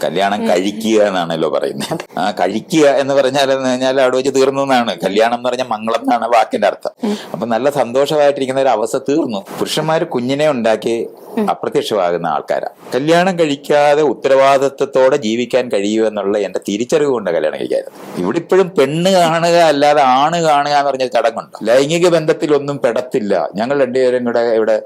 കല്യാണം കഴിക്കുക എന്നാണല്ലോ പറയുന്നത്. ആ കഴിക്കുക എന്ന് പറഞ്ഞാൽ അവിടെ വെച്ച് തീർന്നു എന്നാണ്. കല്യാണം എന്ന് പറഞ്ഞാൽ മംഗളം എന്നാണ് വാക്കിന്റെ അർത്ഥം. അപ്പൊ നല്ല സന്തോഷമായിട്ടിരിക്കുന്ന ഒരു അവസ്ഥ തീർന്നു. പുരുഷന്മാര് കുഞ്ഞിനെ ഉണ്ടാക്കി അപ്രത്യക്ഷമാകുന്ന ആൾക്കാരാ. കല്യാണം കഴിക്കാതെ ഉത്തരവാദിത്വത്തോടെ ജീവിക്കാൻ കഴിയൂ എന്നുള്ള എന്റെ തിരിച്ചറിവ് കൊണ്ട് കല്യാണം കഴിക്കായിരുന്നു. ഇവിടെ ഇപ്പോഴും പെണ്ണ് കാണുക അല്ലാതെ ആണ് കാണുക എന്ന് പറഞ്ഞ ചടങ്ങുണ്ട്. ലൈംഗിക ബന്ധത്തിലൊന്നും പെടത്തില്ല. ഞങ്ങൾ രണ്ടുപേരും കൂടെ ഇവിടെ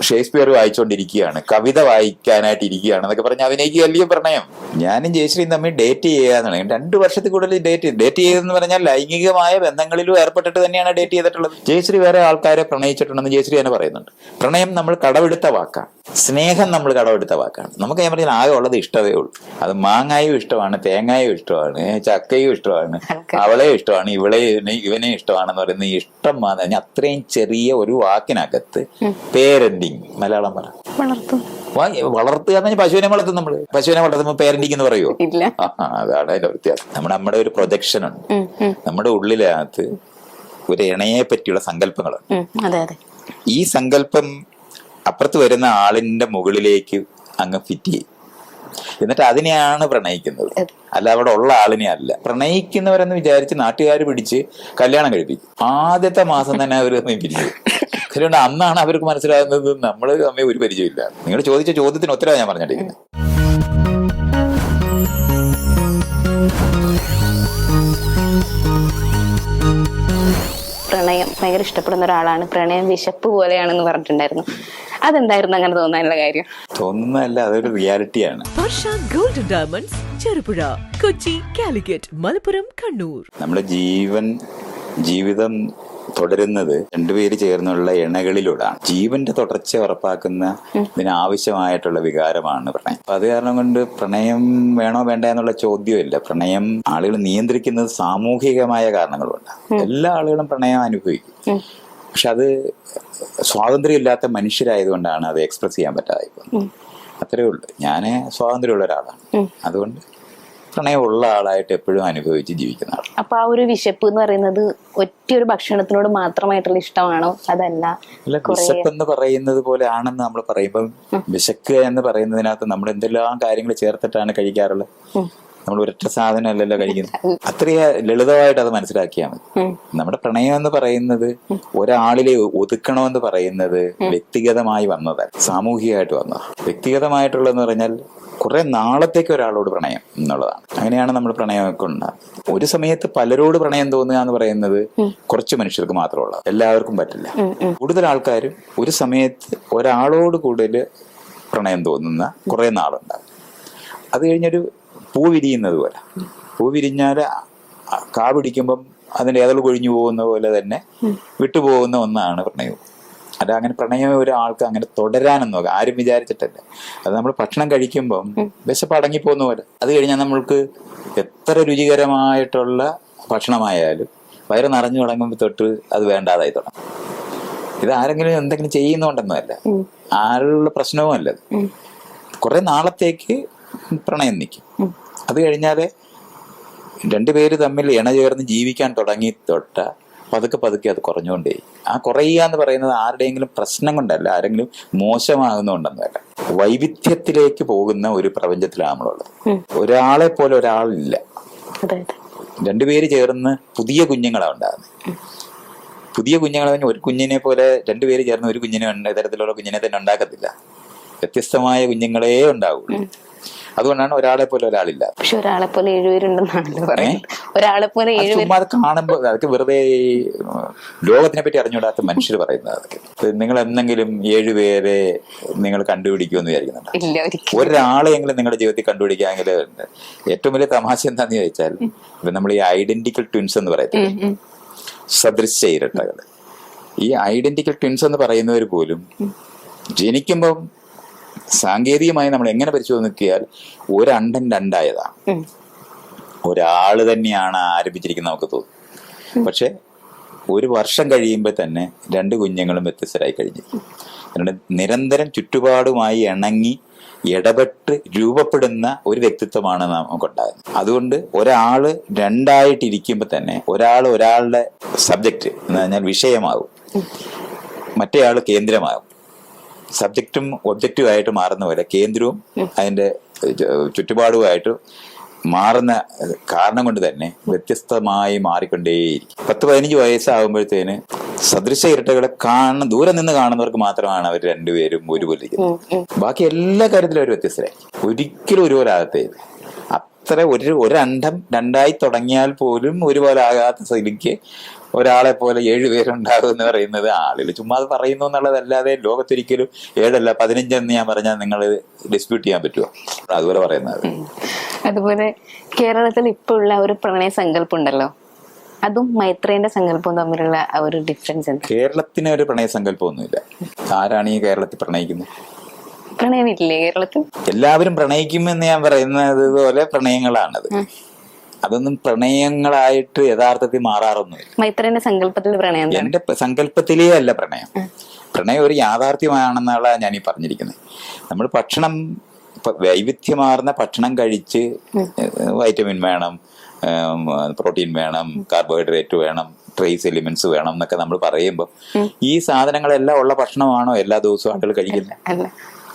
ഷേക്സ്പിയർ വായിച്ചുകൊണ്ടിരിക്കുകയാണ്, കവിത വായിക്കാനായിട്ട് ഇരിക്കുകയാണ് എന്നൊക്കെ പറഞ്ഞ് അഭിനയിക്കുകയല്ലേ പ്രണയം. ഞാനും ജയശ്രീയും തമ്മിൽ ഡേറ്റ് ചെയ്യാന്നാണ്. 2 വർഷത്തിൽ കൂടുതൽ ഡേറ്റ് ചെയ്തെന്ന് പറഞ്ഞാൽ ലൈംഗികമായ ബന്ധങ്ങളിലും ഏർപ്പെട്ടിട്ട് തന്നെയാണ് ഡേറ്റ് ചെയ്തിട്ടുള്ളത്. ജയശ്രീ വേറെ ആൾക്കാരെ പ്രണയിച്ചിട്ടുണ്ടെന്ന് ജയശ്രീ തന്നെ പറയുന്നുണ്ട്. പ്രണയം നമ്മൾ കടമെടുത്ത വാക്കാണ്, സ്നേഹം നമ്മൾ കടമെടുത്ത വാക്കാണ്. നമുക്ക് ഞാൻ പറഞ്ഞാൽ ആകെ ഉള്ളത് ഇഷ്ടമേ ഉള്ളൂ. അത് മാങ്ങായും ഇഷ്ടമാണ്, തേങ്ങായും ഇഷ്ടമാണ്, ചക്കയും ഇഷ്ടമാണ്, അവളെ ഇഷ്ടമാണ്, ഇവനെ ഇഷ്ടമാണെന്ന് പറയുന്ന ഇഷ്ടം മാത്രം. അത്രയും ചെറിയ ഒരു വാക്കിനകത്ത് പേരന്റിങ്, മലയാളം പറ, വളർത്തുക എന്ന് പറഞ്ഞാൽ പശുവിനെ വളർത്തും. നമ്മള് പശുവിനെ വളർത്തുമ്പോൾ പേരന്റിങ് എന്ന് പറയുമോ? അതാണ് അതിന്റെ വ്യത്യാസം. നമ്മുടെ ഒരു പ്രൊജക്ഷൻ ഉണ്ട്. നമ്മുടെ ഉള്ളിനകത്ത് ഒരു ഇണയെ പറ്റിയുള്ള സങ്കല്പങ്ങളുണ്ട്. ഈ സങ്കല്പം അപ്പുറത്ത് വരുന്ന ആളിന്റെ മുകളിലേക്ക് അങ്ങ് ഫിറ്റ് ചെയ്യും. എന്നിട്ട് അതിനെയാണ് പ്രണയിക്കുന്നത്, അല്ല അവിടെ ഉള്ള ആളിനെ അല്ല. പ്രണയിക്കുന്നവരെന്ന് വിചാരിച്ച് നാട്ടുകാർ പിടിച്ച് കല്യാണം കഴിപ്പിക്കും. ആദ്യത്തെ മാസം തന്നെ അവർ പിരിച്ചു. അതുകൊണ്ട് അന്നാണ് അവർക്ക് മനസ്സിലാകുന്നത് നമ്മൾ തമ്മിൽ ഒരു പരിചയമില്ല. നിങ്ങൾ ചോദിച്ച ചോദ്യത്തിന് ഉത്തരവാണ് ഞാൻ പറഞ്ഞിരിക്കുന്നത്. പ്രണയം ഭയങ്കര ഇഷ്ടപ്പെടുന്ന ഒരാളാണ്, പ്രണയം വിശപ്പ് പോലെയാണെന്ന് പറഞ്ഞിട്ടുണ്ടായിരുന്നു. അതെന്തായിരുന്നു അങ്ങനെ തോന്നാനുള്ള കാര്യം? തോന്നുന്നതല്ല, അതൊരു റിയാലിറ്റിയാണ്. വർഷ ഗോൾഡ് ഡയമണ്ട്സ്, ചെറുപുഴ, കൊച്ചി, കാലിക്കറ്റ്, മലപ്പുറം, കണ്ണൂർ. നമ്മുടെ ജീവിതം തുടരുന്നത് രണ്ടുപേര് ചേർന്നുള്ള ഇണകളിലൂടെയാണ്. ജീവന്റെ തുടർച്ച ഉറപ്പാക്കുന്ന ഇതിനാവശ്യമായിട്ടുള്ള വികാരമാണ് പ്രണയം. അപ്പൊ അത് കാരണം കൊണ്ട് പ്രണയം വേണോ വേണ്ട എന്നുള്ള ചോദ്യമില്ല. പ്രണയം ആളുകൾ നിയന്ത്രിക്കുന്നത് സാമൂഹികമായ കാരണങ്ങളുണ്ട്. എല്ലാ ആളുകളും പ്രണയം അനുഭവിക്കും. പക്ഷെ അത് സ്വാതന്ത്ര്യമില്ലാത്ത മനുഷ്യരായതുകൊണ്ടാണ് അത് എക്സ്പ്രസ് ചെയ്യാൻ പറ്റാതെ പോകുന്നത്. അത്രേ ഉള്ളൂ. ഞാൻ സ്വാതന്ത്ര്യമുള്ള ഒരാളാണ്. അതുകൊണ്ട് പ്രണയമുള്ള ആളായിട്ട് എപ്പോഴും അനുഭവിച്ച് ജീവിക്കുന്ന ആൾ. അപ്പൊ ആ ഒരു വിശപ്പ് എന്ന് പറയുന്നത് ഒറ്റയൊരു ഭക്ഷണത്തിനോട് മാത്രമായിട്ടുള്ള ഇഷ്ടമാണോ? അതല്ല, വിശപ്പ് എന്ന് പറയുന്നത് പോലെ ആണെന്ന് നമ്മൾ പറയുമ്പോൾ, വിശക്കുക എന്ന് പറയുന്നതിനകത്ത് നമ്മൾ എന്തെല്ലാം കാര്യങ്ങൾ ചേർത്തിട്ടാണ് കഴിക്കാറുള്ളത്. നമ്മൾ ഒരൊറ്റ സാധനം അല്ലല്ലോ കഴിക്കുന്നത്. അത്രയ ലളിതമായിട്ട് അത് മനസ്സിലാക്കിയാൽ മതി. നമ്മുടെ പ്രണയം എന്ന് പറയുന്നത് ഒരാളിലെ ഒതുക്കണമെന്ന് പറയുന്നത് വ്യക്തിഗതമായി വന്നതല്ല, സാമൂഹികമായിട്ട് വന്നത്. വ്യക്തിഗതമായിട്ടുള്ളതെന്ന് പറഞ്ഞാൽ കുറെ നാളത്തേക്ക് ഒരാളോട് പ്രണയം എന്നുള്ളതാണ്. അങ്ങനെയാണ് നമ്മൾ പ്രണയമൊക്കെ ഉണ്ടാകുന്നത്. ഒരു സമയത്ത് പലരോട് പ്രണയം തോന്നുക എന്ന് പറയുന്നത് കുറച്ച് മനുഷ്യർക്ക് മാത്രമുള്ളത്, എല്ലാവർക്കും പറ്റില്ല. കൂടുതൽ ആൾക്കാരും ഒരു സമയത്ത് ഒരാളോട് കൂടുതൽ പ്രണയം തോന്നുന്ന കുറെ നാളുണ്ടാകും. അത് കഴിഞ്ഞൊരു പൂ വിരിയുന്നത് പോലെ, പൂ വിരിഞ്ഞാൽ കാ പിടിക്കുമ്പം അതിന്റെ ഏതൾ കൊഴിഞ്ഞു പോകുന്ന പോലെ തന്നെ വിട്ടുപോകുന്ന ഒന്നാണ് പ്രണയവും. അല്ല, അങ്ങനെ പ്രണയം ഒരാൾക്ക് അങ്ങനെ തുടരാനെന്ന് നോക്കാം ആരും വിചാരിച്ചിട്ടല്ല. അത് നമ്മൾ ഭക്ഷണം കഴിക്കുമ്പം വിശപ്പ് അടങ്ങിപ്പോകുന്ന പോലെ. അത് കഴിഞ്ഞാൽ നമ്മൾക്ക് എത്ര രുചികരമായിട്ടുള്ള ഭക്ഷണമായാലും വയറ് നിറഞ്ഞു തുടങ്ങുമ്പോൾ തൊട്ട് അത് വേണ്ടാതായി തുടങ്ങും. ഇത് ആരെങ്കിലും എന്തെങ്കിലും ചെയ്യുന്നുണ്ടെന്നല്ല, ആരുള്ള പ്രശ്നവും അല്ലത്. കുറെ നാളത്തേക്ക് പ്രണയം നിൽക്കും. അത് കഴിഞ്ഞാല് രണ്ടുപേര് തമ്മിൽ ഇണ ചേർന്ന് ജീവിക്കാൻ തുടങ്ങി തൊട്ട പതുക്കെ അത് കുറഞ്ഞുകൊണ്ടേ. ആ കുറയുക എന്ന് പറയുന്നത് ആരുടെയെങ്കിലും പ്രശ്നം കൊണ്ടല്ല, ആരെങ്കിലും മോശമാകുന്നതുകൊണ്ടെന്നല്ല. വൈവിധ്യത്തിലേക്ക് പോകുന്ന ഒരു പ്രപഞ്ചത്തിലാണ് നമ്മളുള്ളത്. ഒരാളെ പോലെ ഒരാളില്ല. രണ്ടുപേര് ചേർന്ന് പുതിയ കുഞ്ഞുങ്ങളാണ് ഉണ്ടാകുന്നത്. പുതിയ കുഞ്ഞുങ്ങളെ ഒരു കുഞ്ഞിനെ പോലെ രണ്ടുപേര് ചേർന്ന് ഒരു കുഞ്ഞിനെ തരത്തിലുള്ള കുഞ്ഞിനെ തന്നെ ഉണ്ടാക്കത്തില്ല. വ്യത്യസ്തമായ കുഞ്ഞുങ്ങളേ ഉണ്ടാവുള്ളൂ. അതുകൊണ്ടാണ് ഒരാളെ പോലെ ഒരാളില്ല. പക്ഷെ ഒരാളെ പോലെ 7 പേരുണ്ടെന്നാണല്ലോ പറയുന്നത്. ഒരാളെ പോലെ 7 പേര്. അത് കാണുമ്പോൾ അതൊക്കെ വെറുതെ ലോകത്തിനെ പറ്റി അറിഞ്ഞുകൂടാത്ത മനുഷ്യർ പറയുന്നത്. അതൊക്കെ നിങ്ങൾ എന്തെങ്കിലും 7 പേരെ നിങ്ങൾ കണ്ടുപിടിക്കുമെന്ന് വിചാരിക്കുന്നുണ്ടോ? ഒരാളെയെങ്കിലും നിങ്ങളുടെ ജീവിതത്തിൽ കണ്ടുപിടിക്കാമെങ്കിൽ ഏറ്റവും വലിയ തമാശ എന്താന്ന് ചോദിച്ചാൽ, ഇപ്പൊ നമ്മൾ ഈ ഐഡന്റിക്കൽ ട്വിൻസ് എന്ന് പറയത്തില്ല, സദൃശ ഇരട്ടകൾ. ഈ ഐഡന്റിക്കൽ ട്വിൻസ് എന്ന് പറയുന്നവർ പോലും ജനിക്കുമ്പം സാങ്കേതികമായി നമ്മൾ എങ്ങനെ പരിശോധിക്കിയാൽ ഒരണ്ടൻ രണ്ടായതാണ്. ഒരാള് തന്നെയാണ് ആരംഭിച്ചിരിക്കുന്നത് നമുക്ക് തോന്നും. പക്ഷെ 1 വർഷം കഴിയുമ്പോൾ തന്നെ 2 കുഞ്ഞുങ്ങളും വ്യത്യസ്തരായി കഴിഞ്ഞിരിക്കും. നിരന്തരം ചുറ്റുപാടുമായി ഇണങ്ങി ഇടപെട്ട് രൂപപ്പെടുന്ന ഒരു വ്യക്തിത്വമാണ് നമുക്കുണ്ടാകുന്നത്. അതുകൊണ്ട് ഒരാള് രണ്ടായിട്ടിരിക്കുമ്പോൾ തന്നെ ഒരാളുടെ സബ്ജക്റ്റ് എന്ന് പറഞ്ഞാൽ വിഷയമാകും, മറ്റേ ആള് കേന്ദ്രമാകും. സബ്ജക്റ്റും ഒബ്ജക്റ്റും ആയിട്ട് മാറുന്ന പോലെ കേന്ദ്രവും അതിന്റെ ചുറ്റുപാടുമായിട്ട് മാറുന്ന കാരണം കൊണ്ട് തന്നെ വ്യത്യസ്തമായി മാറിക്കൊണ്ടേയിരിക്കും. 10-15 വയസ്സാകുമ്പോഴത്തേന് സദൃശ ഇരട്ടകളെ ദൂരെ നിന്ന് കാണുന്നവർക്ക് മാത്രമാണ് അവർ രണ്ടുപേരും ഒരുപോലെ ഇരിക്കുന്നത്. ബാക്കി എല്ലാ കാര്യത്തിലും അവർ വ്യത്യസ്തരായിരിക്കും. ഒരിക്കലും ഒരുപോലെ ആകത്തേയില്ല. അത്ര ഒരണ്ഡം രണ്ടായി തുടങ്ങിയാൽ പോലും ഒരുപോലെ ആകാത്ത സ്ഥിതിക്ക് ഒരാളെ പോലെ 7 പേരുണ്ടാകും എന്ന് പറയുന്നത് ആളുകൾ ചുമ്മാ അത് പറയുന്നു എന്നുള്ളതല്ലാതെ ലോകത്തൊരിക്കലും 7 15 എന്ന് ഞാൻ പറഞ്ഞാൽ നിങ്ങൾ ഡിസ്പ്യൂട്ട് ചെയ്യാൻ പറ്റുമോ? അതുപോലെ പറയുന്നത്. അതുപോലെ കേരളത്തിൽ ഇപ്പൊ ഉള്ള ഒരു പ്രണയ സങ്കല്പം ഉണ്ടല്ലോ, അതും മൈത്രേന്റെ സങ്കല്പവും തമ്മിലുള്ള ഒരു ഡിഫറൻസ് എന്താ? കേരളത്തിന് ഒരു പ്രണയ സങ്കല്പമൊന്നുമില്ല. ആരാണ് ഈ കേരളത്തിൽ പ്രണയിക്കുന്നത്? പ്രണയമില്ലേ കേരളത്തിൽ? എല്ലാവരും പ്രണയിക്കുമെന്ന് ഞാൻ പറയുന്നത് പോലെ പ്രണയങ്ങളാണത്. അതൊന്നും പ്രണയങ്ങളായിട്ട് യഥാർത്ഥത്തിൽ മാറാറൊന്നുമില്ല. മൈത്രേന്റെ സങ്കല്പത്തിൽ പ്രണയം എന്റെ സങ്കല്പത്തിലേ അല്ല പ്രണയം. പ്രണയം ഒരു യാഥാർത്ഥ്യമാണെന്നുള്ള ഞാൻ ഈ പറഞ്ഞിരിക്കുന്നത്. നമ്മൾ ഭക്ഷണം വൈവിധ്യമാർന്ന ഭക്ഷണം കഴിച്ച് വൈറ്റമിൻ വേണം, പ്രോട്ടീൻ വേണം, കാർബോഹൈഡ്രേറ്റ് വേണം, ട്രേസ് എലിമെന്റ്സ് വേണം എന്നൊക്കെ നമ്മൾ പറയുമ്പോൾ ഈ സാധനങ്ങളെല്ലാം ഉള്ള ഭക്ഷണമാണോ എല്ലാ ദിവസവും ആളുകൾ കഴിക്കുന്നത്?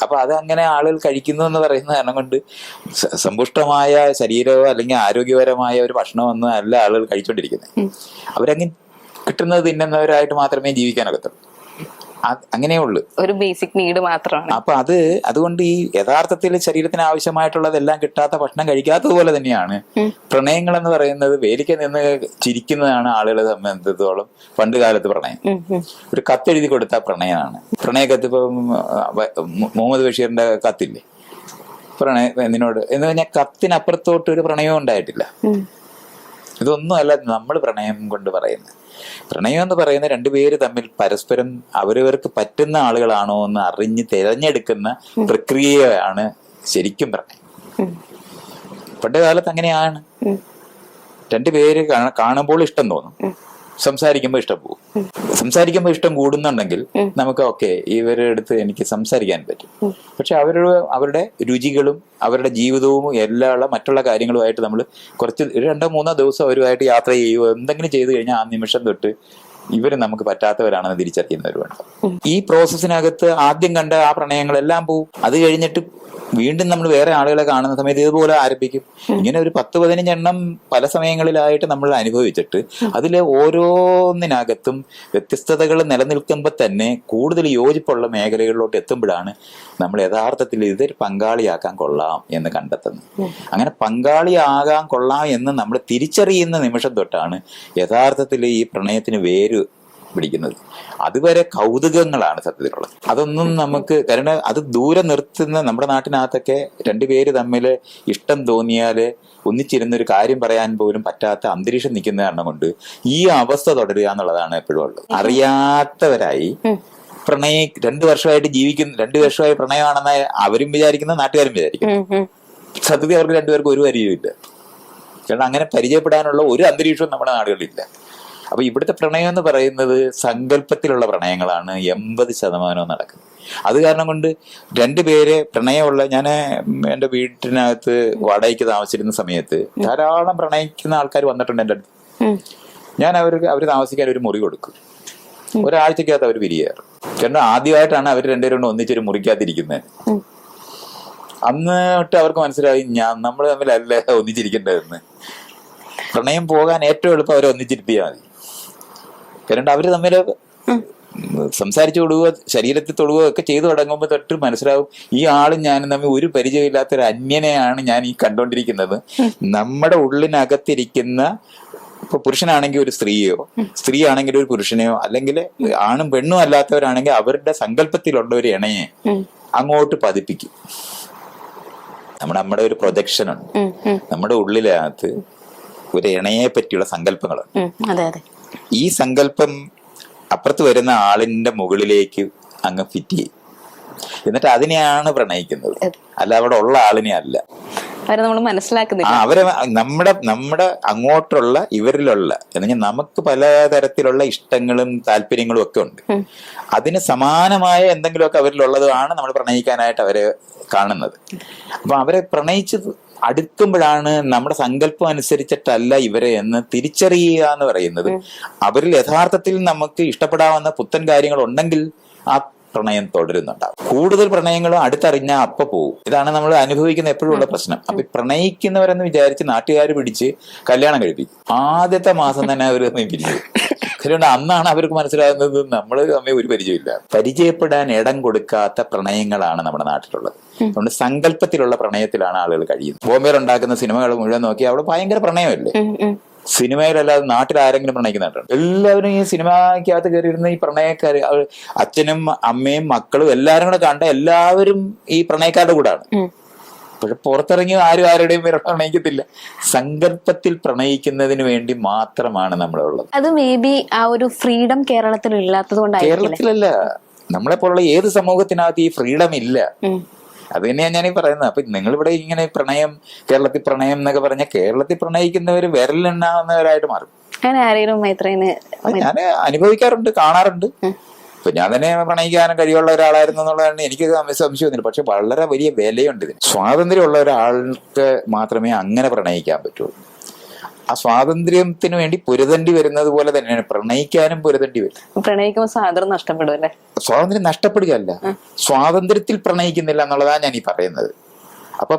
അപ്പൊ അതങ്ങനെ ആളുകൾ കഴിക്കുന്നു എന്ന് പറയുന്ന കാരണം കൊണ്ട് സമ്പുഷ്ടമായ ശരീരമോ അല്ലെങ്കിൽ ആരോഗ്യപരമായ ഒരു ഭക്ഷണമൊന്നും അല്ല ആളുകൾ കഴിച്ചുകൊണ്ടിരിക്കുന്നത്. അവരങ്ങനെ കിട്ടുന്നത് തിന്നുന്നവരായിട്ട് മാത്രമേ ജീവിക്കാനൊക്കത്തുള്ളൂ. അങ്ങനെയേ ഉള്ളു, ഒരു ബേസിക് നീഡ് മാത്രമാണ്. അപ്പൊ അതുകൊണ്ട് ഈ യഥാർത്ഥത്തിൽ ശരീരത്തിന് ആവശ്യമായിട്ടുള്ളതെല്ലാം കിട്ടാത്ത ഭക്ഷണം കഴിക്കാത്തതുപോലെ തന്നെയാണ് പ്രണയങ്ങൾ എന്ന് പറയുന്നത്. വേലിക്ക് നിന്ന് ചിരിക്കുന്നതാണ് ആളുകളെ സംബന്ധിച്ചിടത്തോളം പണ്ട് കാലത്ത് പ്രണയം. ഒരു കത്തെഴുതി കൊടുത്ത പ്രണയമാണ്. പ്രണയക്കത്ത് ഇപ്പൊ മുഹമ്മദ് ബഷീറിന്റെ കത്തില്ലേ, നിന്നോട് എന്ന് പറഞ്ഞാൽ കത്തിനപ്പുറത്തോട്ട് ഒരു പ്രണയവും ഉണ്ടായിട്ടില്ല. ഇതൊന്നും അല്ല നമ്മൾ പ്രണയം കൊണ്ട് പറയുന്നത്. പ്രണയം എന്ന് പറയുന്ന രണ്ടുപേര് തമ്മിൽ പരസ്പരം അവരവർക്ക് പറ്റുന്ന ആളുകളാണോ എന്ന് അറിഞ്ഞ് തിരഞ്ഞെടുക്കുന്ന പ്രക്രിയയാണ് ശരിക്കും പ്രണയം. പണ്ട് കാലത്ത് അങ്ങനെയാണ്. രണ്ടുപേര് കാണുമ്പോൾ ഇഷ്ടം തോന്നും, സംസാരിക്കുമ്പോൾ ഇഷ്ടം പോകും. സംസാരിക്കുമ്പോൾ ഇഷ്ടം കൂടുന്നുണ്ടെങ്കിൽ നമുക്ക് ഓക്കെ ഇവരുടെ അടുത്ത് എനിക്ക് സംസാരിക്കാൻ പറ്റും. പക്ഷെ അവരുടെ രുചികളും അവരുടെ ജീവിതവും എല്ലാ മറ്റുള്ള കാര്യങ്ങളുമായിട്ട് നമ്മൾ കുറച്ച് 2-3 ദിവസം അവരുമായിട്ട് യാത്ര ചെയ്യുകയോ എന്തെങ്കിലും ചെയ്തു കഴിഞ്ഞാൽ ആ നിമിഷം തൊട്ട് ഇവര് നമുക്ക് പറ്റാത്തവരാണെന്ന് തിരിച്ചറിയുന്നവരുമാണ്. ഈ പ്രോസസ്സിനകത്ത് ആദ്യം കണ്ട ആ പ്രണയങ്ങളെല്ലാം പോവും. അത് കഴിഞ്ഞിട്ട് വീണ്ടും നമ്മൾ വേറെ ആളുകളെ കാണുന്ന സമയത്ത് ഇതുപോലെ ആരംഭിക്കും. ഇങ്ങനെ ഒരു 10-15 എണ്ണം പല സമയങ്ങളിലായിട്ട് നമ്മൾ അനുഭവിച്ചിട്ട് അതിലെ ഓരോന്നിനകത്തും വ്യത്യസ്തതകൾ നിലനിൽക്കുമ്പോൾ തന്നെ കൂടുതൽ യോജിപ്പുള്ള മേഖലകളിലോട്ട് എത്തുമ്പോഴാണ് നമ്മൾ യഥാർത്ഥത്തിൽ ഇതൊരു പങ്കാളിയാക്കാൻ കൊള്ളാം എന്ന് കണ്ടെത്തുന്നത്. അങ്ങനെ പങ്കാളിയാകാൻ കൊള്ളാം എന്ന് നമ്മൾ തിരിച്ചറിയുന്ന നിമിഷം തൊട്ടാണ് യഥാർത്ഥത്തിൽ ഈ പ്രണയത്തിന് വേര് പിടിക്കുന്നത്. അതുവരെ കൗതുകങ്ങളാണ് സത്യത്തിലുള്ളത്. അതൊന്നും നമുക്ക് കാരണം അത് ദൂരെ നിർത്തുന്ന നമ്മുടെ നാട്ടിനകത്തൊക്കെ രണ്ടുപേര് തമ്മിൽ ഇഷ്ടം തോന്നിയാല് ഒന്നിച്ചിരുന്നൊരു കാര്യം പറയാൻ പോലും പറ്റാത്ത അന്തരീക്ഷം നിൽക്കുന്ന കാരണം കൊണ്ട് ഈ അവസ്ഥ തുടരുക എന്നുള്ളതാണ് എപ്പോഴും ഉള്ളത്. അറിയാത്തവരായി 2 വർഷമായിട്ട് ജീവിക്കുന്ന 2 വർഷമായി പ്രണയമാണെന്ന് അവരും വിചാരിക്കുന്ന നാട്ടുകാരും വിചാരിക്കുന്നു. സത്യത്തിൽ അവർക്ക് രണ്ടുപേർക്കും ഒരു പരിചയമില്ല. കാരണം അങ്ങനെ പരിചയപ്പെടാനുള്ള ഒരു അന്തരീക്ഷവും നമ്മുടെ നാടുകളിലില്ല. അപ്പൊ ഇവിടുത്തെ പ്രണയം എന്ന് പറയുന്നത് സങ്കല്പത്തിലുള്ള പ്രണയങ്ങളാണ് 80% നടക്കുന്നത്. അത് കാരണം കൊണ്ട് രണ്ടുപേരെ പ്രണയമുള്ള ഞാൻ എൻ്റെ വീട്ടിനകത്ത് വാടകയ്ക്ക് താമസിച്ചിരുന്ന സമയത്ത് ധാരാളം പ്രണയിക്കുന്ന ആൾക്കാർ വന്നിട്ടുണ്ട് എൻ്റെ അടുത്ത്. ഞാൻ അവർ താമസിക്കാൻ ഒരു മുറി കൊടുക്കും. ഒരാഴ്ചക്കകത്ത് അവർ പിരിയാറ്. കാരണം ആദ്യമായിട്ടാണ് അവർ രണ്ടുപേരും ഒന്നിച്ചൊരു മുറിക്കകത്തിരിക്കുന്നത്. അന്ന് തൊട്ട് അവർക്ക് മനസ്സിലായി നമ്മൾ തമ്മിലല്ല ഒന്നിച്ചിരിക്കേണ്ടതെന്ന്. പ്രണയം പോകാൻ ഏറ്റവും എളുപ്പം അവരെ ഒന്നിച്ചിരുത്തിയാൽ മതി. കാരണം അവര് തമ്മിൽ സംസാരിച്ചു കൊടുക്കുക, ശരീരത്തിൽ തൊടുകയോ ഒക്കെ ചെയ്തു തുടങ്ങുമ്പോൾ തൊട്ട് മനസ്സിലാവും ഈ ആളും ഞാനും തമ്മിൽ ഒരു പരിചയമില്ലാത്തൊരു അന്യനെയാണ് ഞാൻ ഈ കണ്ടോണ്ടിരിക്കുന്നത്. നമ്മുടെ ഉള്ളിനകത്തിരിക്കുന്ന ഇപ്പൊ പുരുഷനാണെങ്കിൽ ഒരു സ്ത്രീയോ, സ്ത്രീ ആണെങ്കിൽ ഒരു പുരുഷനെയോ, അല്ലെങ്കിൽ ആണും പെണ്ണും അല്ലാത്തവരാണെങ്കിൽ അവരുടെ സങ്കല്പത്തിലുള്ള ഒരു ഇണയെ അങ്ങോട്ട് പതിപ്പിക്കും. നമ്മുടെ ഒരു പ്രൊജക്ഷൻ ഉണ്ട്. നമ്മുടെ ഉള്ളിനകത്ത് ഒരു ഇണയെ പറ്റിയുള്ള സങ്കല്പങ്ങളുണ്ട്. ഈ സങ്കല്പം അപ്പുറത്ത് വരുന്ന ആളിന്റെ മുകളിലേക്ക് അങ്ങ് ഫിറ്റ് ചെയ്യും. എന്നിട്ട് അതിനെയാണ് പ്രണയിക്കുന്നത്, അല്ല അവിടെ ഉള്ള ആളിനെ അല്ല. അവരെ നമ്മുടെ അങ്ങോട്ടുള്ള ഇവരിലുള്ള എന്ന് നമുക്ക് പലതരത്തിലുള്ള ഇഷ്ടങ്ങളും താല്പര്യങ്ങളും ഒക്കെ ഉണ്ട്. അതിന് സമാനമായ എന്തെങ്കിലുമൊക്കെ അവരിലുള്ളതാണ് നമ്മൾ പ്രണയിക്കാനായിട്ട് അവരെ കാണുന്നത്. അപ്പൊ അവരെ പ്രണയിച്ച് അടുക്കുമ്പോഴാണ് നമ്മുടെ സങ്കല്പം അനുസരിച്ചിട്ടല്ല ഇവരെ എന്ന് തിരിച്ചറിയുക എന്ന് പറയുന്നത്. അവരിൽ യഥാർത്ഥത്തിൽ നമുക്ക് ഇഷ്ടപ്പെടാവുന്ന പുത്തൻ കാര്യങ്ങൾ ഉണ്ടെങ്കിൽ ആ പ്രണയം തുടരുന്നുണ്ടാവും. കൂടുതൽ പ്രണയങ്ങളും അടുത്തറിഞ്ഞാൽ അപ്പൊ പോകും. ഇതാണ് നമ്മൾ അനുഭവിക്കുന്ന എപ്പോഴും ഉള്ള പ്രശ്നം. അപ്പൊ പ്രണയിക്കുന്നവരെന്ന് വിചാരിച്ച് നാട്ടുകാർ പിടിച്ച് കല്യാണം കഴിപ്പിക്കും. ആദ്യത്തെ മാസം തന്നെ അവർ തമ്മിൽ പിരിച്ചു. അതുകൊണ്ട് അന്നാണ് അവർക്ക് മനസ്സിലാകുന്നത് നമ്മൾ തമ്മിൽ ഒരു പരിചയമില്ല. പരിചയപ്പെടാൻ ഇടം കൊടുക്കാത്ത പ്രണയങ്ങളാണ് നമ്മുടെ നാട്ടിലുള്ളത്. അതുകൊണ്ട് സങ്കല്പത്തിലുള്ള പ്രണയത്തിലാണ് ആളുകൾ കഴിയുന്നത്. ബോംബെയിൽ ഉണ്ടാക്കുന്ന സിനിമകൾ മുഴുവൻ നോക്കി അവിടെ ഭയങ്കര പ്രണയമല്ലേ. സിനിമയിലല്ലാതെ നാട്ടിൽ ആരെങ്കിലും പ്രണയിക്കുന്നുണ്ട്? എല്ലാവരും ഈ സിനിമയ്ക്കകത്ത് കയറിയിരുന്ന ഈ പ്രണയക്കാര്, അച്ഛനും അമ്മയും മക്കളും എല്ലാവരും കൂടെ കണ്ട എല്ലാവരും ഈ പ്രണയക്കാരുടെ കൂടാണ്. പക്ഷെ പുറത്തിറങ്ങി ആരും ആരുടെയും പ്രണയിക്കത്തില്ല. സങ്കല്പത്തിൽ പ്രണയിക്കുന്നതിന് വേണ്ടി മാത്രമാണ് നമ്മളുള്ളത്. അത് മേ ബി ആ ഒരു ഫ്രീഡം കേരളത്തിൽ ഇല്ലാത്തത് കൊണ്ടായിരിക്കും. കേരളത്തിലല്ല, നമ്മളെ പോലുള്ള ഏത് സമൂഹത്തിനകത്ത് ഈ ഫ്രീഡം ഇല്ല. അത് തന്നെയാണ് ഞാനീ പറയുന്നത്. അപ്പൊ നിങ്ങളിവിടെ ഇങ്ങനെ കേരളത്തിൽ പ്രണയം എന്നൊക്കെ പറഞ്ഞാൽ കേരളത്തിൽ പ്രണയിക്കുന്നവര് വിരലിലെണ്ണാവുന്നവരായിട്ട് മാറും. ഞാൻ അനുഭവിക്കാറുണ്ട്, കാണാറുണ്ട്. ഇപ്പൊ ഞാൻ തന്നെ പ്രണയിക്കാനും കഴിവുള്ള ഒരാളായിരുന്നു എന്നുള്ളതാണ് എനിക്ക് സംശയമൊന്നുമില്ല. പക്ഷെ വളരെ വലിയ വിലയുണ്ട് ഇതിന്. സ്വാതന്ത്ര്യമുള്ള ഒരാൾക്ക് മാത്രമേ അങ്ങനെ പ്രണയിക്കാൻ പറ്റുള്ളൂ. ആ സ്വാതന്ത്ര്യത്തിന് വേണ്ടി പൊരുതേണ്ടി വരുന്നത് പോലെ തന്നെയാണ് പ്രണയിക്കാനും പൊരുതേണ്ടി വരും. പ്രണയിക്കുമ്പോൾ സ്വാതന്ത്ര്യം നഷ്ടപ്പെടുമല്ലേ? സ്വാതന്ത്ര്യം നഷ്ടപ്പെടുകയല്ല, സ്വാതന്ത്ര്യത്തിൽ പ്രണയിക്കുന്നില്ല എന്നുള്ളതാണ് ഞാൻ ഈ പറയുന്നത്. അപ്പൊ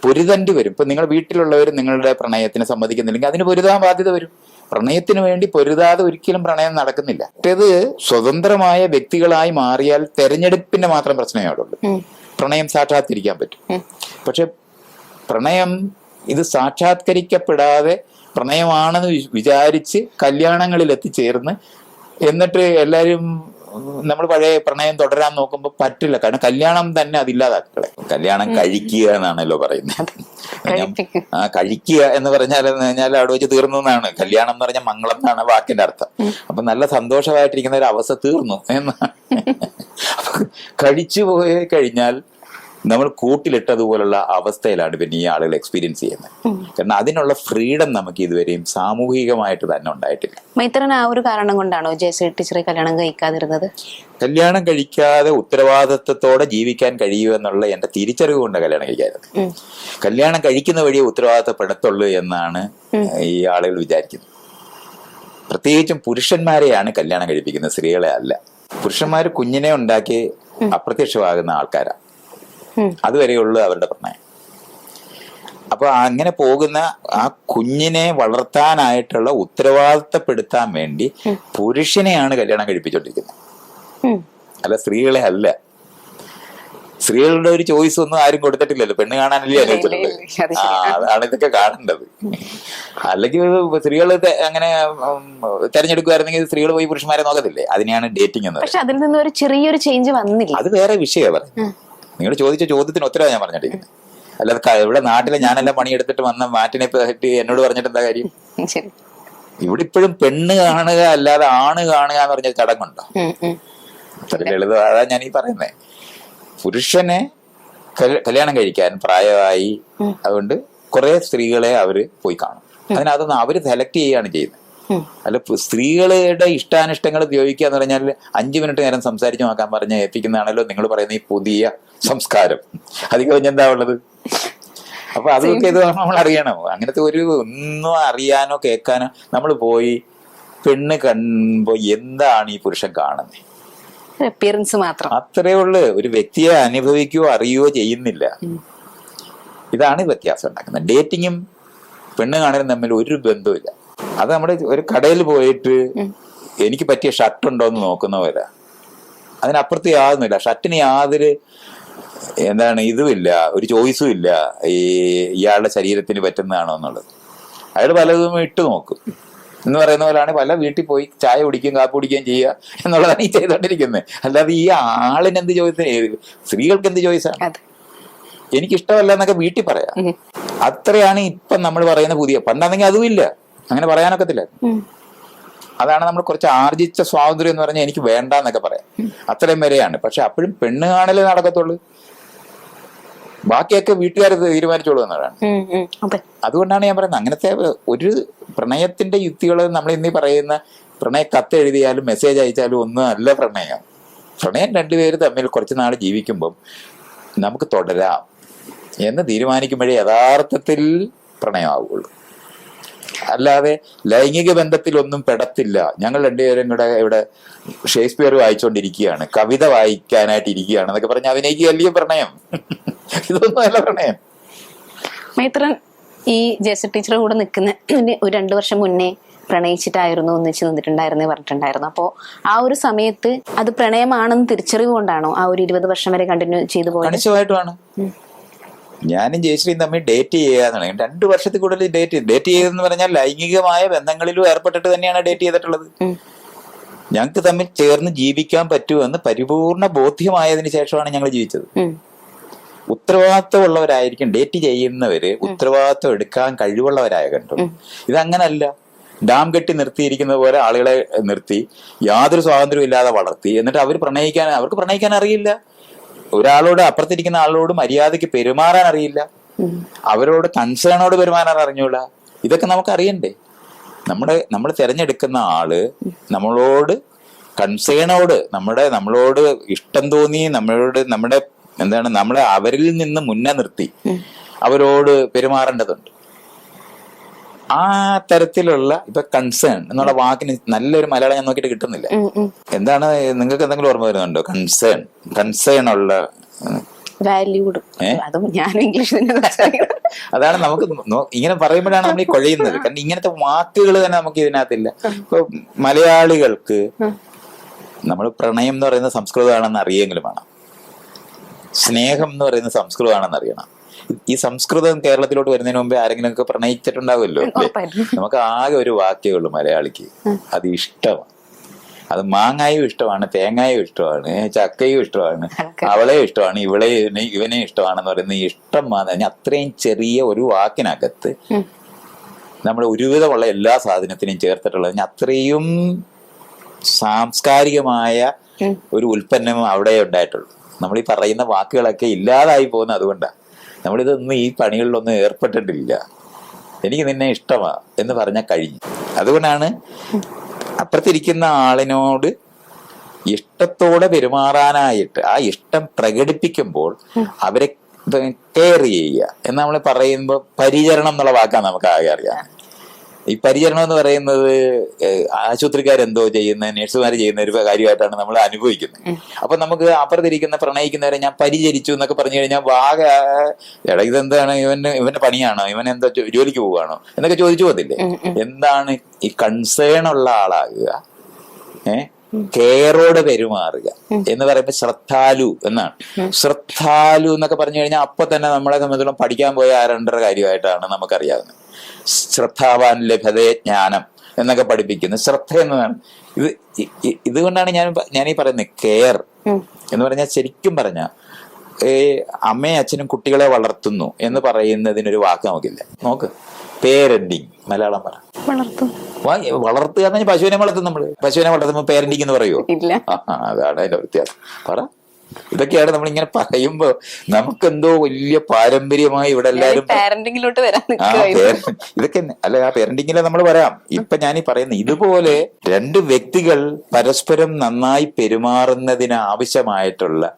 പൊരുതേണ്ടി വരും. ഇപ്പൊ നിങ്ങൾ വീട്ടിലുള്ളവർ നിങ്ങളുടെ പ്രണയത്തിന് സമ്മതിക്കുന്നില്ലെങ്കിൽ അതിന് പൊരുതാൻ ബാധ്യത വരും. പ്രണയത്തിന് വേണ്ടി പൊരുതാതെ ഒരിക്കലും പ്രണയം നടക്കുന്നില്ല. മറ്റേത് സ്വതന്ത്രമായ വ്യക്തികളായി മാറിയാൽ തെരഞ്ഞെടുപ്പിന്റെ മാത്രം പ്രശ്നമേ ഉള്ളൂ. പ്രണയം സാക്ഷാത്കരിക്കാൻ പറ്റും. പക്ഷെ പ്രണയം ഇത് സാക്ഷാത്കരിക്കപ്പെടാതെ പ്രണയമാണെന്ന് വിചാരിച്ച് കല്യാണങ്ങളിൽ എത്തിച്ചേർന്ന് എന്നിട്ട് എല്ലാരും നമ്മൾ പഴയ പ്രണയം തുടരാൻ നോക്കുമ്പോൾ പറ്റില്ല. കാരണം കല്യാണം തന്നെ അതില്ലാതാക്കളെ. കല്യാണം കഴിക്കുക എന്നാണല്ലോ പറയുന്നത്. കഴിക്കുക എന്ന് പറഞ്ഞാൽ അവിടെ വെച്ച് തീർന്നു എന്നാണ്. കല്യാണം എന്ന് പറഞ്ഞാൽ മംഗളം എന്നാണ് വാക്കിന്റെ അർത്ഥം. അപ്പൊ നല്ല സന്തോഷമായിട്ടിരിക്കുന്ന ഒരു അവസ്ഥ തീർന്നു എന്നാണ്. കഴിച്ചു പോയി കഴിഞ്ഞാൽ നമ്മൾ കൂട്ടിലിട്ടതുപോലുള്ള അവസ്ഥയിലാണ് പിന്നെ ഈ ആളുകൾ എക്സ്പീരിയൻസ് ചെയ്യുന്നത്. കാരണം അതിനുള്ള ഫ്രീഡം നമുക്ക് ഇതുവരെയും സാമൂഹികമായിട്ട് തന്നെ ഉണ്ടായിട്ടില്ല. മൈത്രൻ ആ ഒരു കാരണം കൊണ്ടാണോ ജയശ്രീ ടീച്ചറെ കല്യാണം കഴിക്കാതിരുന്നത്? കല്യാണം കഴിക്കാതെ ഉത്തരവാദിത്വത്തോടെ ജീവിക്കാൻ കഴിയുമെന്നുള്ള എന്റെ തിരിച്ചറിവ് കൊണ്ട് കല്യാണം കഴിക്കാതിരുന്നത്. കല്യാണം കഴിക്കുന്ന വഴിയെ ഉത്തരവാദിത്തപ്പെടത്തുള്ളൂ എന്നാണ് ഈ ആളുകൾ വിചാരിക്കുന്നത്. പ്രത്യേകിച്ചും പുരുഷന്മാരെയാണ് കല്യാണം കഴിപ്പിക്കുന്നത്, സ്ത്രീകളെ അല്ല. പുരുഷന്മാർ കുഞ്ഞിനെ ഉണ്ടാക്കി അപ്രത്യക്ഷമാകുന്ന ആൾക്കാരാണ്. അതുവരെയുള്ളൂ അവരുടെ പ്രണയം. അപ്പൊ അങ്ങനെ പോകുന്ന ആ കുഞ്ഞിനെ വളർത്താനായിട്ടുള്ള ഉത്തരവാദിത്തപ്പെടുത്താൻ വേണ്ടി പുരുഷനെയാണ് കല്യാണം കഴിപ്പിച്ചോണ്ടിരിക്കുന്നത്, അല്ല സ്ത്രീകളെ അല്ല. സ്ത്രീകളുടെ ഒരു ചോയ്സ് ഒന്നും ആരും കൊടുത്തിട്ടില്ലല്ലോ. പെണ്ണ് കാണാനല്ലേ അനുവദിച്ചിട്ടുള്ളത്. അതാണ് ഇതൊക്കെ കാണേണ്ടത്. അല്ലെങ്കിൽ സ്ത്രീകൾ അങ്ങനെ തെരഞ്ഞെടുക്കുമായിരുന്നെങ്കിൽ സ്ത്രീകൾ പോയി പുരുഷന്മാരെ നോക്കത്തില്ലേ? അതിനെയാണ് ഡേറ്റിംഗ് എന്ന് പറയുന്നത്. അതിൽ നിന്ന് ഒരു ചെറിയൊരു ചേഞ്ച് വന്നില്ല. അത് വേറെ വിഷയമാണ് പറയുന്നത്. നിങ്ങൾ ചോദിച്ച ചോദ്യത്തിന് ഉത്തരവാണ് ഞാൻ പറഞ്ഞിട്ടിരിക്കുന്നത്. അല്ലാതെ ഇവിടെ നാട്ടിലെ ഞാനെല്ലാം പണിയെടുത്തിട്ട് വന്ന മാറ്റിനെ പറ്റി എന്നോട് പറഞ്ഞിട്ട് എന്താ കാര്യം? ഇവിടെ ഇപ്പോഴും പെണ്ണ് കാണുക അല്ലാതെ ആണ് കാണുക എന്ന് പറഞ്ഞ ചടങ്ങുണ്ടോ? അത്ര ലളിതം. അതാ ഞാൻ ഈ പറയുന്നത്. പുരുഷനെ കല്യാണം കഴിക്കാൻ പ്രായമായി, അതുകൊണ്ട് കുറെ സ്ത്രീകളെ അവര് പോയി കാണും. അതിനകത്തൊന്ന് അവര് സെലക്ട് ചെയ്യുകയാണ് ചെയ്യുന്നത്. അല്ല സ്ത്രീകളുടെ ഇഷ്ടാനിഷ്ടങ്ങൾ ഉപയോഗിക്കുക എന്ന് പറഞ്ഞാൽ 5 മിനിറ്റ് നേരം സംസാരിച്ചു നോക്കാൻ പറഞ്ഞ് ഏൽപ്പിക്കുന്നതാണല്ലോ നിങ്ങൾ പറയുന്ന ഈ പുതിയ സംസ്കാരം. അധികം കഴിഞ്ഞെന്താ ഉള്ളത്? അപ്പൊ അതൊക്കെ ഇത് നമ്മൾ അറിയണം. അങ്ങനത്തെ ഒന്നും അറിയാനോ കേൾക്കാനോ നമ്മൾ പോയി പെണ്ണ് കാണുമ്പോ എന്താണ് ഈ പുരുഷൻ കാണുന്നത്? അപ്പിയറൻസ് മാത്രം. അത്രേ ഉള്ളു. ഒരു വ്യക്തിയെ അനുഭവിക്കുകയോ അറിയുകയോ ചെയ്യുന്നില്ല. ഇതാണ് വ്യത്യാസം ഉണ്ടാക്കുന്നത്. ഡേറ്റിങ്ങും പെണ്ണ് കാണലും തമ്മിൽ ഒരു ബന്ധവുമില്ല. അത് നമ്മുടെ ഒരു കടയിൽ പോയിട്ട് എനിക്ക് പറ്റിയ ഷർട്ട് ഉണ്ടോ എന്ന് നോക്കുന്ന പോലെ. അതിനപ്പുറത്ത് യാതൊന്നുമില്ല. ഷർട്ടിന് യാതൊരു ഇതുമില്ല, ഒരു ചോയ്സും ഇല്ല ഇയാളുടെ ശരീരത്തിന് പറ്റുന്നതാണോ എന്നുള്ളത്. അയാൾ പലതും ഇട്ട് നോക്കും എന്ന് പറയുന്ന പോലെയാണ് പല വീട്ടിൽ പോയി ചായ കുടിക്കുകയും കാപ്പി കുടിക്കുകയും ചെയ്യുക എന്നുള്ളതാണ് ഈ ചെയ്തോണ്ടിരിക്കുന്നത്. അല്ലാതെ ഈ ആളിന് എന്ത് ചോയ്സ്, സ്ത്രീകൾക്ക് എന്ത് ചോയ്സാണ്? എനിക്കിഷ്ടമല്ല എന്നൊക്കെ വീട്ടിൽ പറയാം. അത്രയാണ് ഇപ്പം നമ്മൾ പറയുന്ന പുതിയ. പണ്ടാണെങ്കിൽ അതും ഇല്ല, അങ്ങനെ പറയാനൊക്കത്തില്ല. അതാണ് നമ്മൾ കുറച്ച് ആർജിച്ച സ്വാതന്ത്ര്യം എന്ന് പറഞ്ഞാൽ എനിക്ക് വേണ്ട എന്നൊക്കെ പറയാം. അത്രയും വരെയാണ്. പക്ഷെ അപ്പോഴും പെണ്ണ് കാണല് നടക്കത്തുള്ളൂ, ബാക്കിയൊക്കെ വീട്ടുകാർ തീരുമാനിച്ചോളൂ എന്നതാണ്. അതുകൊണ്ടാണ് ഞാൻ പറയുന്നത് അങ്ങനത്തെ ഒരു പ്രണയത്തിന്റെ യുക്തികൾ നമ്മൾ ഇന്നീ പറയുന്ന പ്രണയ കത്ത് എഴുതിയാലും മെസ്സേജ് അയച്ചാലും ഒന്നും അല്ല പ്രണയം. പ്രണയം രണ്ടുപേര് തമ്മിൽ കുറച്ച് നാൾ ജീവിക്കുമ്പം നമുക്ക് തുടരാം എന്ന് തീരുമാനിക്കുമ്പോഴേ യഥാർത്ഥത്തിൽ പ്രണയമാവുകയുള്ളൂ. അല്ലാതെ ലൈംഗിക ബന്ധത്തിലൊന്നും പെടത്തില്ല. ഞങ്ങൾ രണ്ടുപേരും കൂടെ ഇവിടെ ഷേക്സ്പിയർ വായിച്ചുകൊണ്ടിരിക്കുകയാണ്, കവിത വായിക്കാനായിട്ട് ഇരിക്കുകയാണ് എന്നൊക്കെ പറഞ്ഞ് അഭിനയിക്കുകയല്ലേ പ്രണയം. ഇതൊന്നും അല്ല പ്രണയം. മൈത്രൻ ഈ ജേസ ടീച്ചറുടെ കൂടെ നിൽക്കുന്ന ഒരു 2 വർഷം മുന്നേ പ്രണയിച്ചിട്ടായിരുന്നു ഒന്നിച്ച് നിന്നിട്ടുണ്ടായിരുന്നേ പറഞ്ഞിട്ടുണ്ടായിരുന്നു. അപ്പോ ആ ഒരു സമയത്ത് അത് പ്രണയമാണെന്ന് തിരിച്ചറിവ് കൊണ്ടാണോ ആ ഒരു 20 വർഷം വരെ കണ്ടിന്യൂ ചെയ്തു പോയത്? കണിശമായിട്ടുമാണ്. ഞാനും ജയശ്രീയും തമ്മിൽ ഡേറ്റ് ചെയ്യാന്നാണ്. 2 വർഷത്തിൽ കൂടുതൽ ഡേറ്റ് ചെയ്തെന്ന് പറഞ്ഞാൽ ലൈംഗികമായ ബന്ധങ്ങളിലും ഏർപ്പെട്ടിട്ട് തന്നെയാണ് ഡേറ്റ് ചെയ്തിട്ടുള്ളത്. ഞങ്ങൾക്ക് തമ്മിൽ ചേർന്ന് ജീവിക്കാൻ പറ്റുമെന്ന് പരിപൂർണ ബോധ്യമായതിനു ശേഷമാണ് ഞങ്ങൾ ജീവിച്ചത്. ഉത്തരവാദിത്വമുള്ളവരായിരിക്കും ഡേറ്റ് ചെയ്യുന്നവര്, ഉത്തരവാദിത്വം എടുക്കാൻ കഴിവുള്ളവരായ കണ്ടു. ഇതങ്ങനല്ല. ഡാം കെട്ടി നിർത്തിയിരിക്കുന്ന പോലെ ആളുകളെ നിർത്തി യാതൊരു സ്വാതന്ത്ര്യവും ഇല്ലാതെ വളർത്തി, എന്നിട്ട് അവർക്ക് പ്രണയിക്കാൻ അറിയില്ല. ഒരാളോട്, അപ്പുറത്തിരിക്കുന്ന ആളോട് മര്യാദയ്ക്ക് പെരുമാറാൻ അറിയില്ല, അവരോട് കൺസേണോട് പെരുമാറാൻ അറിഞ്ഞൂടാ. ഇതൊക്കെ നമുക്ക് അറിയണ്ടേ? നമ്മൾ തിരഞ്ഞെടുക്കുന്ന ആള് നമ്മളോട് കൺസേണോട്, നമ്മളോട് ഇഷ്ടം തോന്നി, നമ്മളെ അവരിൽ നിന്ന് മുന്നേ നിർത്തി അവരോട് പെരുമാറേണ്ടതുണ്ട്. ആ തരത്തിലുള്ള ഇപ്പൊ കൺസേൺ എന്നുള്ള വാക്കിന് നല്ലൊരു മലയാളം ഞാൻ നോക്കിയിട്ട് കിട്ടുന്നില്ല. എന്താണ് നിങ്ങൾക്ക് എന്തെങ്കിലും ഓർമ്മ വരുന്നുണ്ടോ? കൺസേൺ ഉള്ള അതാണ് നമുക്ക് ഇങ്ങനെ പറയുമ്പോഴാണ് നമ്മൾ ഈ കൊഴയുന്നത്. കാരണം ഇങ്ങനത്തെ വാക്കുകൾ തന്നെ നമുക്ക് ഇതിനകത്തില്ല. ഇപ്പൊ മലയാളികൾക്ക് നമ്മൾ പ്രണയം എന്ന് പറയുന്ന സംസ്കൃതമാണെന്ന് അറിയെങ്കിലും വേണം, സ്നേഹം എന്ന് പറയുന്ന സംസ്കൃതമാണെന്ന് അറിയണം. ഈ സംസ്കൃതം കേരളത്തിലോട്ട് വരുന്നതിന് മുമ്പേ ആരെങ്കിലും ഒക്കെ പ്രണയിച്ചിട്ടുണ്ടാവുമല്ലോ. നമുക്ക് ആകെ ഒരു വാക്യമുള്ളൂ മലയാളിക്ക്, അത് ഇഷ്ടമാണ്. അത് മാങ്ങായും ഇഷ്ടമാണ്, തേങ്ങായും ഇഷ്ടമാണ്, ചക്കയും ഇഷ്ടമാണ്, അവളെ ഇഷ്ടമാണ്, ഇവനെ ഇഷ്ടമാണെന്ന് പറയുന്ന ഇഷ്ടം മാത്രം. അത്രയും ചെറിയ ഒരു വാക്കിനകത്ത് നമ്മുടെ ഒരുവിധമുള്ള എല്ലാ സാധനത്തിനെയും ചേർത്തിട്ടുള്ളത് അത്രയും സാംസ്കാരികമായ ഒരു ഉൽപ്പന്നം അവിടെ ഉണ്ടായിട്ടുള്ളൂ. നമ്മൾ ഈ പറയുന്ന വാക്കുകളൊക്കെ ഇല്ലാതായി പോകുന്നത് അതുകൊണ്ടാണ്. നമ്മളിതൊന്നും ഈ പണികളിലൊന്നും ഏർപ്പെട്ടിട്ടില്ല. എനിക്ക് നിന്നെ ഇഷ്ടമാ എന്ന് പറഞ്ഞാൽ കഴിഞ്ഞു. അതുകൊണ്ടാണ് അപ്പുറത്തിരിക്കുന്ന ആളിനോട് ഇഷ്ടത്തോടെ പെരുമാറാനായിട്ട്, ആ ഇഷ്ടം പ്രകടിപ്പിക്കുമ്പോൾ അവരെ കെയർ ചെയ്യുക എന്ന് നമ്മൾ പറയുമ്പോൾ പരിചരണം എന്നുള്ള വാക്കാണ് നമുക്ക് ആകെ അറിയാം. ഈ പരിചരണം എന്ന് പറയുന്നത് ആശുപത്രിക്കാരെന്തോ ചെയ്യുന്ന, നഴ്സുമാർ ചെയ്യുന്ന ഒരു കാര്യമായിട്ടാണ് നമ്മൾ അനുഭവിക്കുന്നത്. അപ്പൊ നമുക്ക് അപ്പുറത്തിരിക്കുന്ന പ്രണയിക്കുന്നവരെ ഞാൻ പരിചരിച്ചു എന്നൊക്കെ പറഞ്ഞു കഴിഞ്ഞാൽ ആകെ എടാ ഇതെന്താണ്, ഇവന്റെ പണിയാണോ, ഇവൻ എന്താ ജോലിക്ക് പോവുകയാണോ എന്നൊക്കെ ചോദിച്ചു പോകത്തില്ലേ. എന്താണ് ഈ കൺസേൺ ഉള്ള ആളാകുക, കെയറോടെ പെരുമാറുക എന്ന് പറയുമ്പോൾ ശ്രദ്ധാലു എന്നാണ്. ശ്രദ്ധാലു എന്നൊക്കെ പറഞ്ഞു കഴിഞ്ഞാൽ അപ്പൊ തന്നെ നമ്മളെ സംബന്ധിച്ചിടത്തോളം പഠിക്കാൻ പോയ 2.5 കാര്യമായിട്ടാണ് നമുക്കറിയാവുന്നത്. ശ്രദ്ധാവാൻ ലഭതേ ജ്ഞാനം എന്നൊക്കെ പഠിപ്പിക്കുന്നു. ശ്രദ്ധ എന്നതാണ് ഇതുകൊണ്ടാണ് ഞാൻ ഈ പറയുന്നത് കെയർ എന്ന് പറഞ്ഞാൽ, ശരിക്കും പറഞ്ഞാൽ അമ്മയും അച്ഛനും കുട്ടികളെ വളർത്തുന്നു എന്ന് പറയുന്നതിനൊരു വാക്ക് നമുക്കില്ല. നോക്ക്, പേരന്റിങ് മലയാളം പറ. വളർത്തുക എന്ന് പറഞ്ഞാൽ പശുവിനെ വളർത്തും. നമ്മള് പശുവിനെ വളർത്തുമ്പോ പേരന്റിങ് എന്ന് പറയുമോ? അതാണ് അതിന്റെ വ്യത്യാസം. പറ. ഇതൊക്കെയാണ് നമ്മൾ ഇങ്ങനെ പറയുമ്പോ നമുക്കെന്തോ വലിയ പാരമ്പര്യമായി ഇവിടെ എല്ലാരും ഇതൊക്കെ അല്ല, ആ പേരന്റിങ്ങിലെ നമ്മൾ പറയാം. ഇപ്പൊ ഞാനീ പറയുന്ന ഇതുപോലെ 2 വ്യക്തികൾ പരസ്പരം നന്നായി പെരുമാറുന്നതിന് ആവശ്യമായിട്ടുള്ള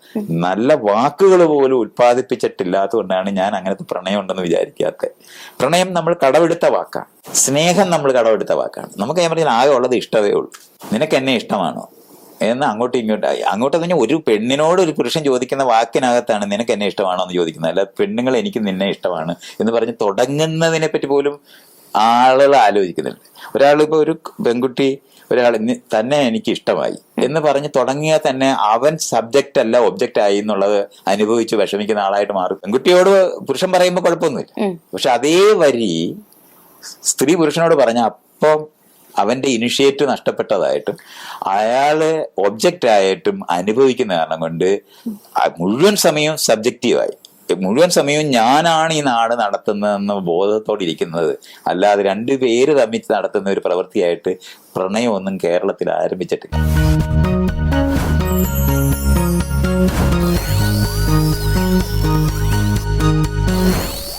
നല്ല വാക്കുകൾ പോലും ഉത്പാദിപ്പിച്ചിട്ടില്ലാത്തതുകൊണ്ടാണ് ഞാൻ അങ്ങനത്തെ പ്രണയം ഉണ്ടെന്ന് വിചാരിക്കാത്തത്. പ്രണയം നമ്മൾ കടമെടുത്ത വാക്കാണ്, സ്നേഹം നമ്മൾ കടമെടുത്ത വാക്കാണ്. നമുക്ക് ഞാൻ പറഞ്ഞാൽ ആകെ ഉള്ളത് ഇഷ്ടമേ ഉള്ളൂ. നിനക്ക് എന്നെ ഇഷ്ടമാണോ എന്ന് അങ്ങോട്ടും ഇങ്ങോട്ടായി. അങ്ങോട്ട് തന്നെ ഒരു പെണ്ണിനോട് ഒരു പുരുഷൻ ചോദിക്കുന്ന വാക്കിനകത്താണ് നിനക്ക് എന്നെ ഇഷ്ടമാണോ എന്ന് ചോദിക്കുന്നത്. അല്ല പെണ്ണുങ്ങൾ എനിക്ക് നിന്നെ ഇഷ്ടമാണ് എന്ന് പറഞ്ഞ് തുടങ്ങുന്നതിനെ പറ്റി പോലും ആളുകൾ ആലോചിക്കുന്നില്ല. ഒരാളിപ്പോ ഒരു പെൺകുട്ടി ഒരാൾ തന്നെ എനിക്ക് ഇഷ്ടമായി എന്ന് പറഞ്ഞ് തുടങ്ങിയാൽ തന്നെ അവൻ സബ്ജക്റ്റ് അല്ല ഒബ്ജക്റ്റ് ആയി എന്നുള്ളത് അനുഭവിച്ച് വിഷമിക്കുന്ന ആളായിട്ട് മാറും. പെൺകുട്ടിയോട് പുരുഷൻ പറയുമ്പോൾ കുഴപ്പമൊന്നുമില്ല. പക്ഷെ അതേ വരി സ്ത്രീ പുരുഷനോട് പറഞ്ഞ അപ്പം അവന്റെ ഇനിഷ്യേറ്റീവ് നഷ്ടപ്പെട്ടതായിട്ടും അയാള് ഒബ്ജക്റ്റ് ആയിട്ടും അനുഭവിക്കുന്ന കാരണം കൊണ്ട് മുഴുവൻ സമയവും സബ്ജക്റ്റീവായി, മുഴുവൻ സമയവും ഞാനാണ് ഈ നാട് നടത്തുന്നതെന്ന ബോധത്തോടെ ഇരിക്കുന്നത്. അല്ലാതെ 2 പേര് തമ്മിൽ നടത്തുന്ന ഒരു പ്രവൃത്തിയായിട്ട് പ്രണയമൊന്നും കേരളത്തിൽ ആരംഭിച്ചിട്ടില്ല.